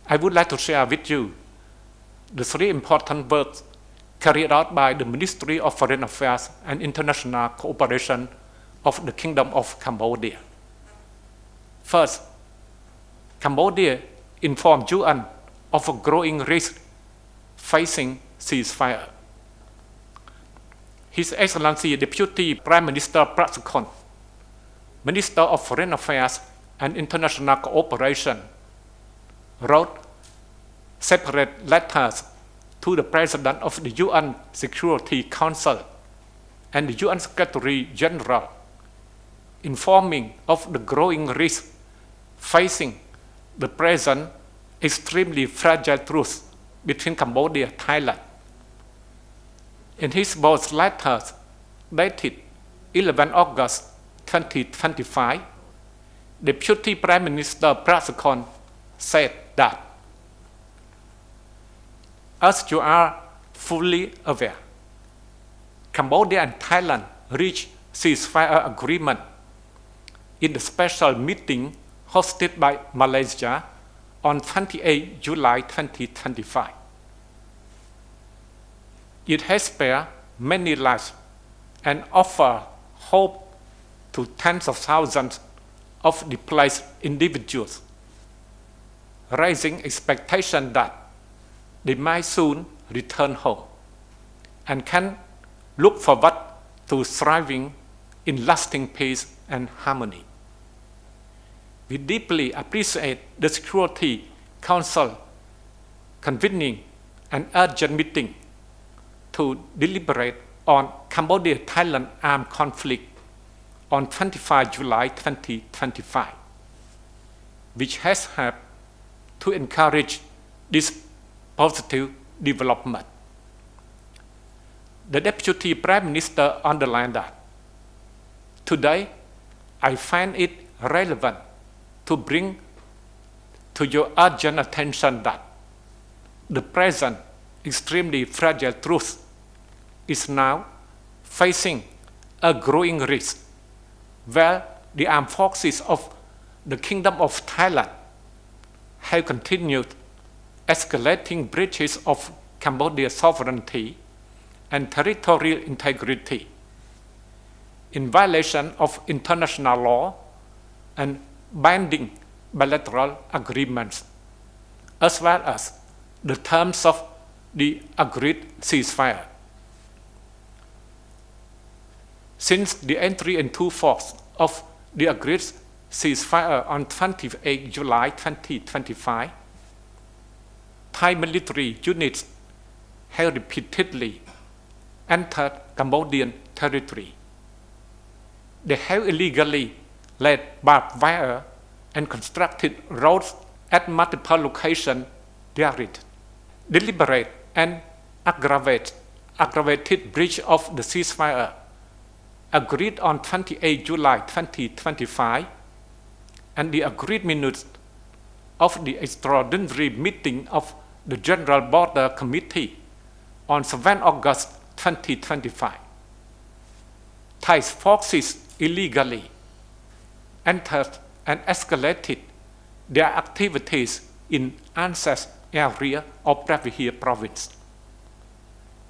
I would like to share with you the 3 important works carried out by the Ministry of Foreign Affairs and International Cooperation of the Kingdom of Cambodia. First, Cambodia informed UN of a growing risk facing ceasefire. His Excellency Deputy Prime Minister Prasikon, Minister of Foreign Affairs and International Cooperation, wrote separate letters to the President of the UN Security Council and the UN Secretary General, informing of the growing risk facing the present extremely fragile truce between Cambodia and Thailand. In his both letters dated 11 August 2025, Deputy Prime Minister Prasikon said that, as you are fully aware, Cambodia and Thailand reached ceasefire agreement in the special meeting hosted by Malaysia on 28 July 2025. It has spared many lives and offered hope to tens of thousands of displaced individuals, raising expectation that they might soon return home and can look forward to thriving in lasting peace and harmony. We deeply appreciate the Security Council convening an urgent meeting to deliberate on Cambodia-Thailand armed conflict on 25 July 2025, which has helped to encourage this positive development. The Deputy Prime Minister underlined that, today I find it relevant to bring to your urgent attention that the present extremely fragile truce is now facing a growing risk, where the armed forces of the Kingdom of Thailand have continued escalating breaches of Cambodia's sovereignty and territorial integrity in violation of international law and binding bilateral agreements, as well as the terms of the agreed ceasefire. Since the entry into force of the agreed ceasefire on 28 July 2025, Thai military units have repeatedly entered Cambodian territory. They have illegally laid barbed wire and constructed roads at multiple locations therein. Deliberate and aggravated breach of the ceasefire agreed on 28 July 2025 and the agreed minutes of the extraordinary meeting of the General Border Committee on 7 August 2025. Thai forces illegally entered and escalated their activities in Anses area of Pravihir province.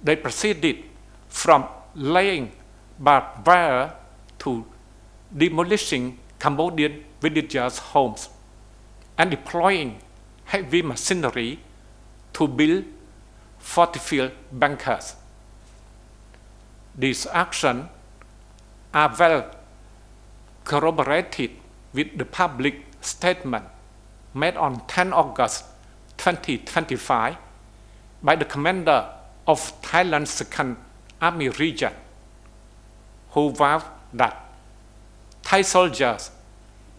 They proceeded from laying barbed wire to demolishing Cambodian villagers' homes and deploying heavy machinery to build fortified bunkers. These actions are well corroborated with the public statement made on 10 August 2025 by the commander of Thailand's Second Army Region, who vowed that Thai soldiers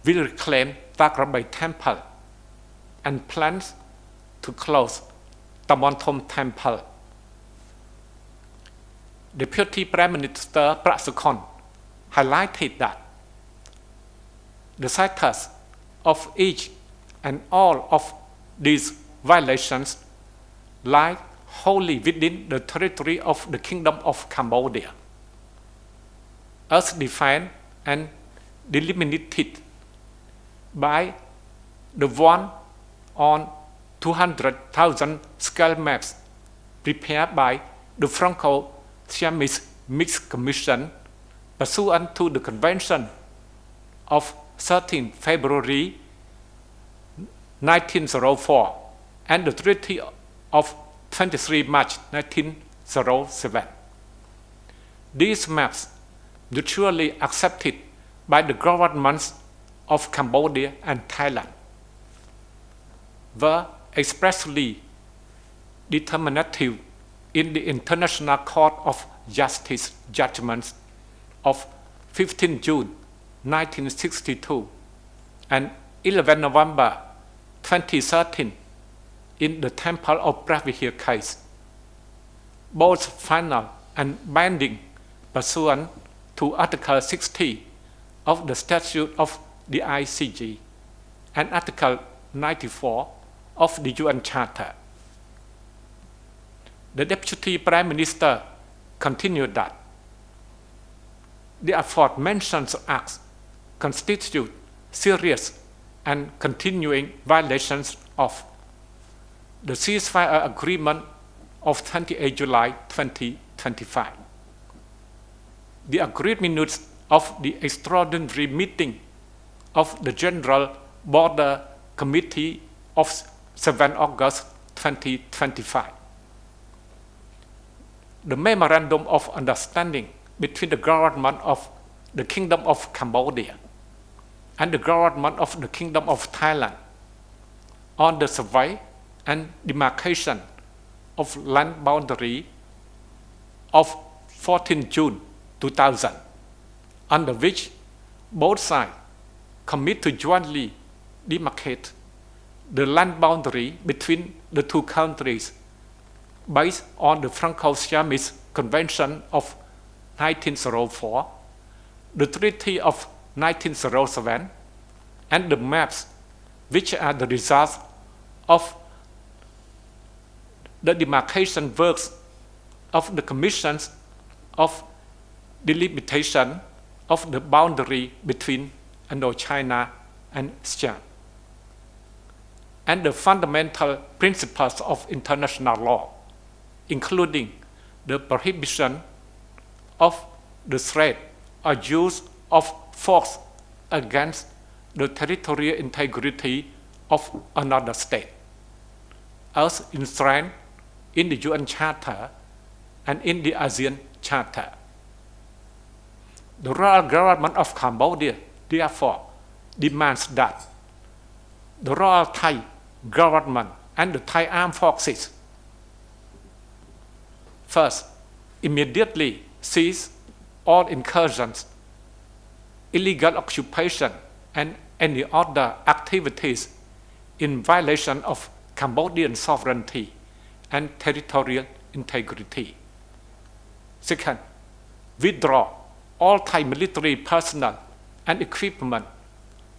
will reclaim Takrabai Temple and plans to close Tamonthom Temple. Deputy Prime Minister Prasikon highlighted that the status of each and all of these violations lie wholly within the territory of the Kingdom of Cambodia, as defined and delimited by the one on 200,000 scale maps prepared by the Franco-Siamese Mixed Commission pursuant to the Convention of 13 February 1904 and the Treaty of 23 March 1907. These maps, mutually accepted by the governments of Cambodia and Thailand, were expressly determinative in the International Court of Justice judgments of 15 June 1962 and 11 November 2013 in the Temple of Pravihir case, both final and binding pursuant to Article 60 of the Statute of the ICJ and Article 94 of the UN Charter. The Deputy Prime Minister continued that the aforementioned acts constitute serious and continuing violations of the ceasefire agreement of 28 July 2025, the agreed minutes of the extraordinary meeting of the General Border Committee of 7 August 2025, the Memorandum of Understanding between the government of the Kingdom of Cambodia and the government of the Kingdom of Thailand on the survey and demarcation of land boundary of 14 June 2000, under which both sides commit to jointly demarcate the land boundary between the two countries based on the Franco-Siamese Convention of 1904, the Treaty of 1907, and the maps which are the result of the demarcation works of the Commissions of delimitation of the boundary between Indochina and Siam, and the fundamental principles of international law, including the prohibition of the threat or use of force against the territorial integrity of another state, as enshrined in the UN Charter and in the ASEAN Charter. The royal government of Cambodia, therefore, demands that the royal Thai government and the Thai armed forces first, immediately cease all incursions, illegal occupation, and any other activities in violation of Cambodian sovereignty and territorial integrity. Second, withdraw all Thai military personnel and equipment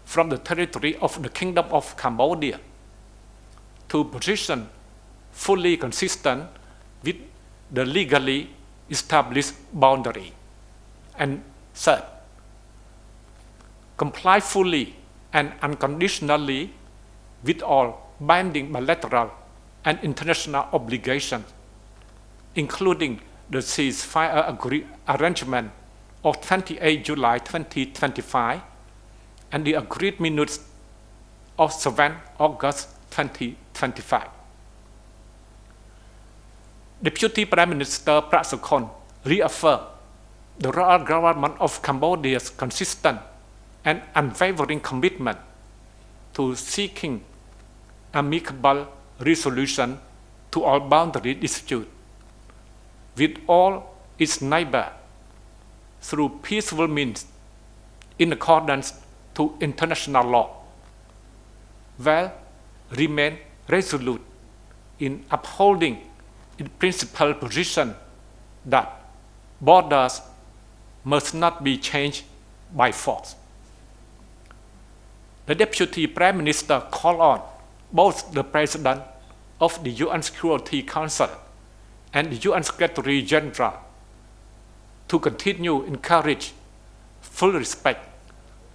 from the territory of the Kingdom of Cambodia to position fully consistent with the legally established boundary. And third, comply fully and unconditionally with all binding bilateral and international obligations, including the ceasefire arrangement of 28 July 2025 and the agreed minutes of 7 August 2025. Deputy Prime Minister Prasokhon reaffirmed the royal government of Cambodia's consistent and unwavering commitment to seeking amicable resolution to all boundary disputes with all its neighbors through peaceful means in accordance to international law, while remain resolute in upholding its principled position that borders must not be changed by force. The Deputy Prime Minister called on both the President of the UN Security Council and the UN Secretary General to continue encourage full respect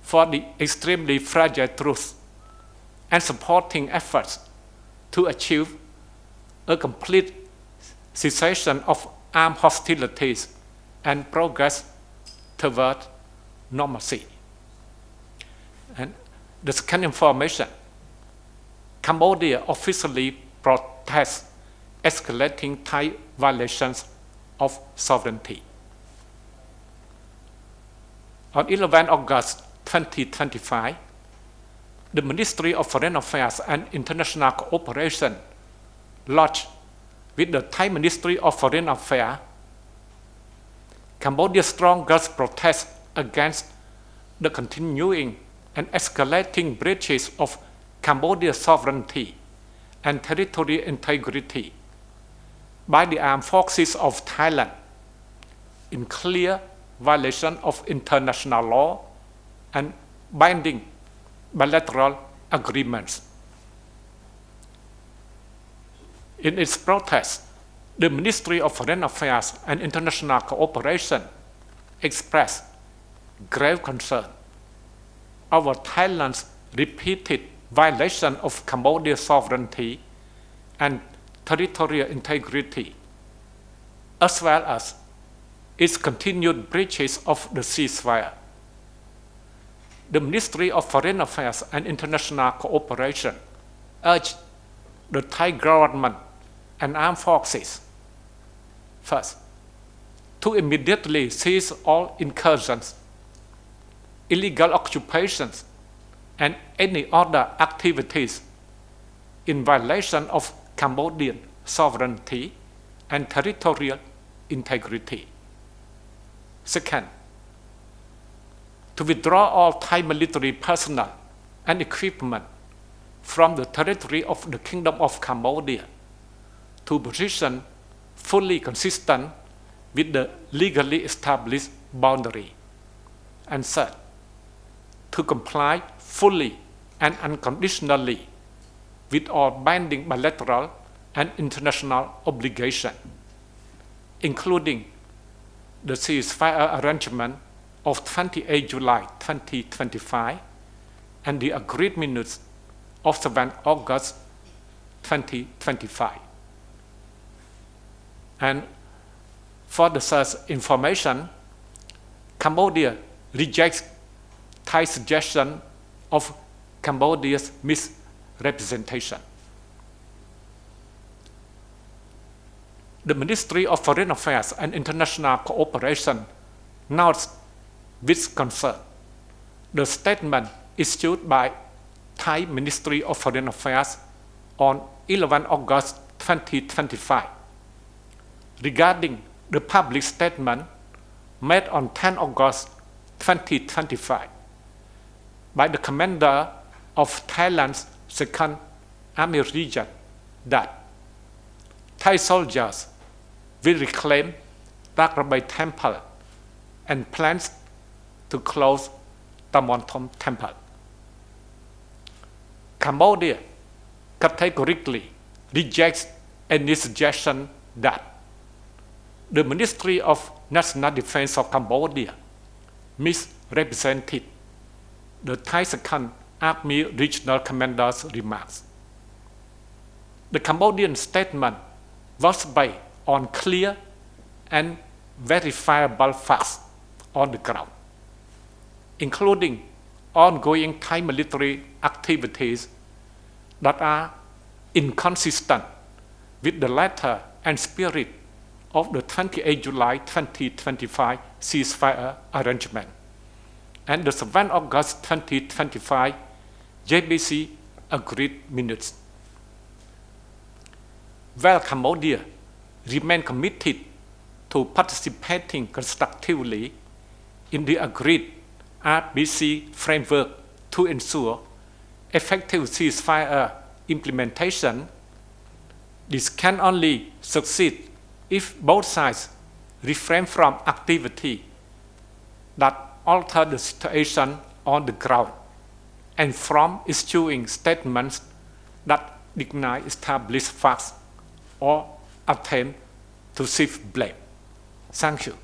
for the extremely fragile truce and supporting efforts to achieve a complete cessation of armed hostilities and progress toward normalcy. And the second information, Cambodia officially protests escalating Thai violations of sovereignty. On 11 August 2025, the Ministry of Foreign Affairs and International Cooperation lodged with the Thai Ministry of Foreign Affairs Cambodia's strongest protest against the continuing and escalating breaches of Cambodia's sovereignty and territorial integrity by the armed forces of Thailand in clear violation of international law and binding bilateral agreements. In its protest, the Ministry of Foreign Affairs and International Cooperation expressed grave concern over Thailand's repeated violation of Cambodia's sovereignty and territorial integrity, as well as its continued breaches of the ceasefire. The Ministry of Foreign Affairs and International Cooperation urged the Thai government and armed forces, first, to immediately cease all incursions, illegal occupations, and any other activities in violation of Cambodian sovereignty and territorial integrity. Second, to withdraw all Thai military personnel and equipment from the territory of the Kingdom of Cambodia to position fully consistent with the legally established boundary. And third, to comply fully and unconditionally with all binding bilateral and international obligations, including the ceasefire arrangement of 28 July 2025 and the agreed minutes of 7 August 2025. And for the third information, Cambodia rejects Thai suggestion of Cambodia's misrepresentation. The Ministry of Foreign Affairs and International Cooperation notes with concern the statement issued by Thai Ministry of Foreign Affairs on 11 August 2025 regarding the public statement made on 10 August 2025 by the commander of Thailand's 2nd Army Region that Thai soldiers will reclaim Rakrabai Temple and plans to close Tamontom Temple. Cambodia categorically rejects any suggestion that the Ministry of National Defense of Cambodia misrepresented the Thai 2nd Army Regional Commander's remarks. The Cambodian statement was based on clear and verifiable facts on the ground, including ongoing Thai military activities that are inconsistent with the letter and spirit of the 28 July 2025 ceasefire arrangement and the 7 August 2025 JBC agreed minutes. While Cambodia remains committed to participating constructively in the agreed RBC framework to ensure effective ceasefire implementation, this can only succeed if both sides refrain from activity that alter the situation on the ground and from issuing statements that deny established facts or attempt to shift blame. Thank you.